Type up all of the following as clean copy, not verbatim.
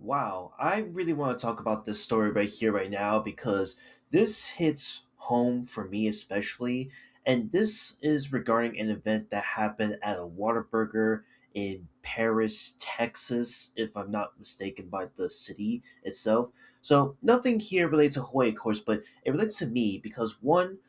Wow, I really want to talk about this story right here, right now, because this hits home for me especially. And this is regarding an event that happened at a Whataburger in Paris, Texas, if I'm not mistaken, by the city itself. So, nothing here related to Hawaii, of course, but it relates to me because one,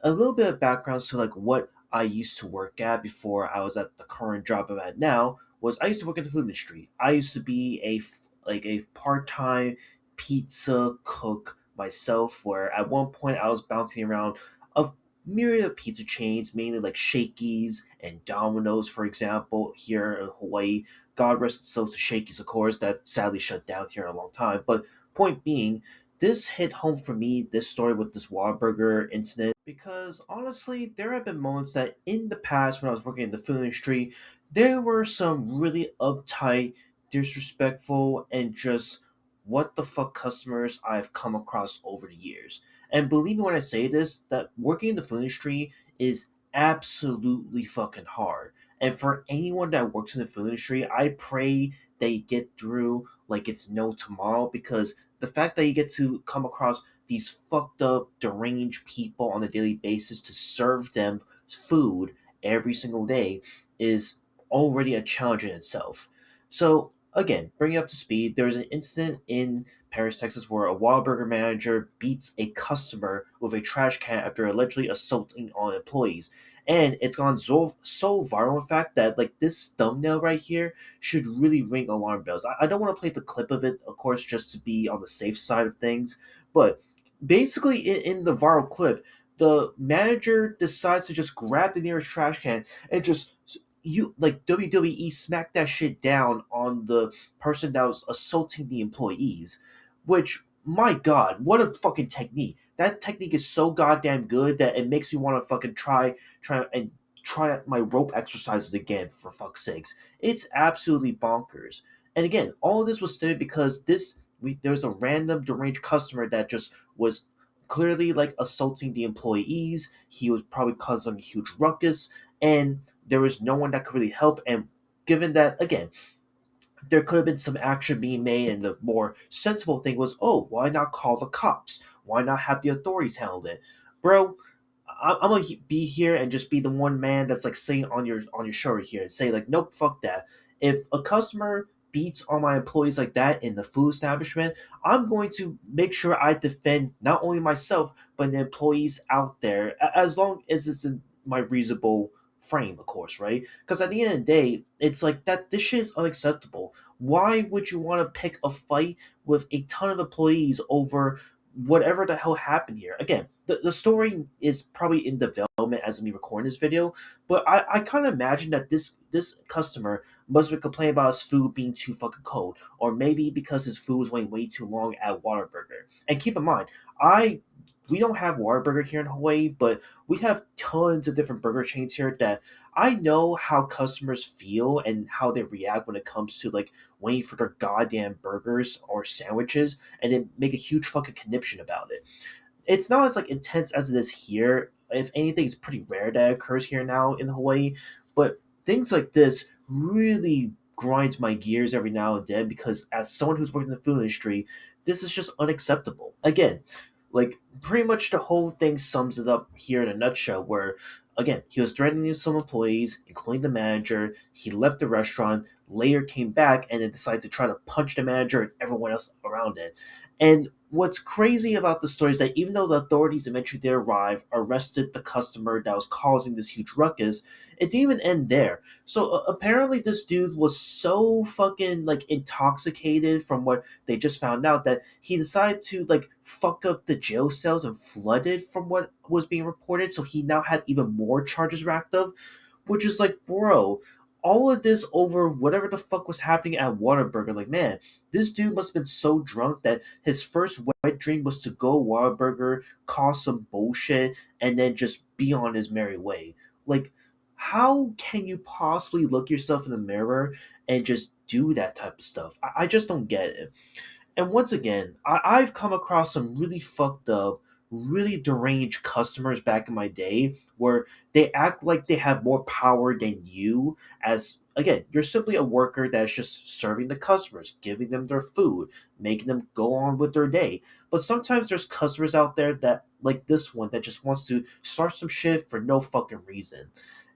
a little bit of background to like what I used to work at before I was at the current job I'm at now was I used to work in the food industry. I used to be like a part-time pizza cook myself where at one point I was bouncing around a myriad of pizza chains, mainly like Shakey's and Domino's, for example, here in Hawaii. God rest its soul to Shakey's, of course, that sadly shut down here in a long time. But point being, this hit home for me, this story with this Wahlburger incident, because honestly, there have been moments that in the past when I was working in the food industry, there were some really uptight, disrespectful, and just what the fuck customers I've come across over the years. And believe me when I say this, that working in the food industry is absolutely fucking hard. And for anyone that works in the food industry, I pray they get through like it's no tomorrow because the fact that you get to come across these fucked up, deranged people on a daily basis to serve them food every single day is already a challenge in itself. So, again, bring you up to speed, there was an incident in Paris, Texas, where a Whataburger manager beats a customer with a trash can after allegedly assaulting on employees. And it's gone so viral, in fact, that like this thumbnail right here should really ring alarm bells. I don't want to play the clip of it, of course, just to be on the safe side of things, but basically in the viral clip, the manager decides to just grab the nearest trash can and just you like WWE smack that shit down on the person that was assaulting the employees, which my god, what a fucking technique. That technique is so goddamn good that it makes me want to fucking try out my rope exercises again, for fuck's sakes. It's absolutely bonkers. And again, all of this was started because there was a random deranged customer that just was clearly like assaulting the employees. He was probably causing a huge ruckus, and there was no one that could really help. And given that, again, there could have been some action being made, and the more sensible thing was, oh, why not call the cops? Why not have the authorities handle it, bro? I'm gonna be here and just be the one man that's like sitting on your shoulder here and say like, nope, fuck that. If a customer beats on my employees like that in the food establishment, I'm going to make sure I defend not only myself but the employees out there, as long as it's in my reasonable frame, of course, right? Because at the end of the day, it's like that. This shit is unacceptable. Why would you want to pick a fight with a ton of employees over whatever the hell happened here? Again, the story is probably in development as me recording this video, but I kind of imagine that this customer must have been complaining about his food being too fucking cold, or maybe because his food was waiting way too long at Whataburger. And keep in mind, I we don't have Whataburger here in Hawaii, but we have tons of different burger chains here that I know how customers feel and how they react when it comes to like waiting for their goddamn burgers or sandwiches, and then make a huge fucking conniption about it. It's not as like intense as it is here. If anything, it's pretty rare that it occurs here now in Hawaii. But things like this really grinds my gears every now and then because as someone who's worked in the food industry, this is just unacceptable. Again, like pretty much the whole thing sums it up here in a nutshell where again, he was threatening some employees, including the manager. He left the restaurant, later came back, and then decided to try to punch the manager and everyone else around it. And what's crazy about the story is that even though the authorities eventually did arrive, arrested the customer that was causing this huge ruckus, it didn't even end there. So apparently, this dude was so fucking like intoxicated from what they just found out that he decided to like fuck up the jail cells and flood it from what was being reported. So he now had even more charges racked up, which is like, bro, all of this over whatever the fuck was happening at Whataburger. Like, man, this dude must have been so drunk that his first wet dream was to go Whataburger, cause some bullshit, and then just be on his merry way. Like, how can you possibly look yourself in the mirror and just do that type of stuff? I just don't get it. And once again, I've come across some really fucked up, really deranged customers back in my day where they act like they have more power than you, as again, you're simply a worker that's just serving the customers, giving them their food, making them go on with their day. But sometimes there's customers out there that like this one that just wants to start some shit for no fucking reason.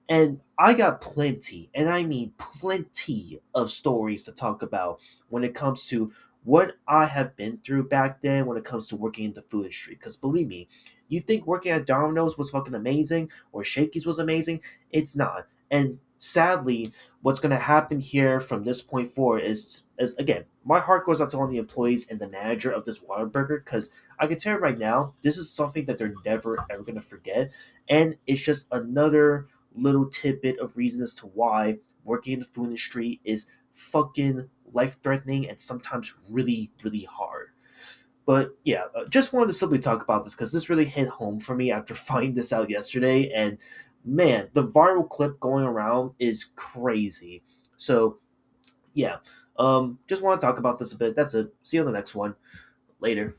And I got plenty, and I mean plenty of stories to talk about when it comes to what I have been through back then when it comes to working in the food industry. Because believe me, you think working at Domino's was fucking amazing or Shakey's was amazing? It's not. And sadly, what's going to happen here from this point forward is again, my heart goes out to all the employees and the manager of this Whataburger because I can tell you right now, this is something that they're never ever going to forget. And it's just another little tidbit of reasons as to why working in the food industry is fucking life threatening and sometimes really, really hard. But yeah, just wanted to simply talk about this because this really hit home for me after finding this out yesterday. And man, the viral clip going around is crazy. So yeah, just want to talk about this a bit. That's it. See you on the next one. Later.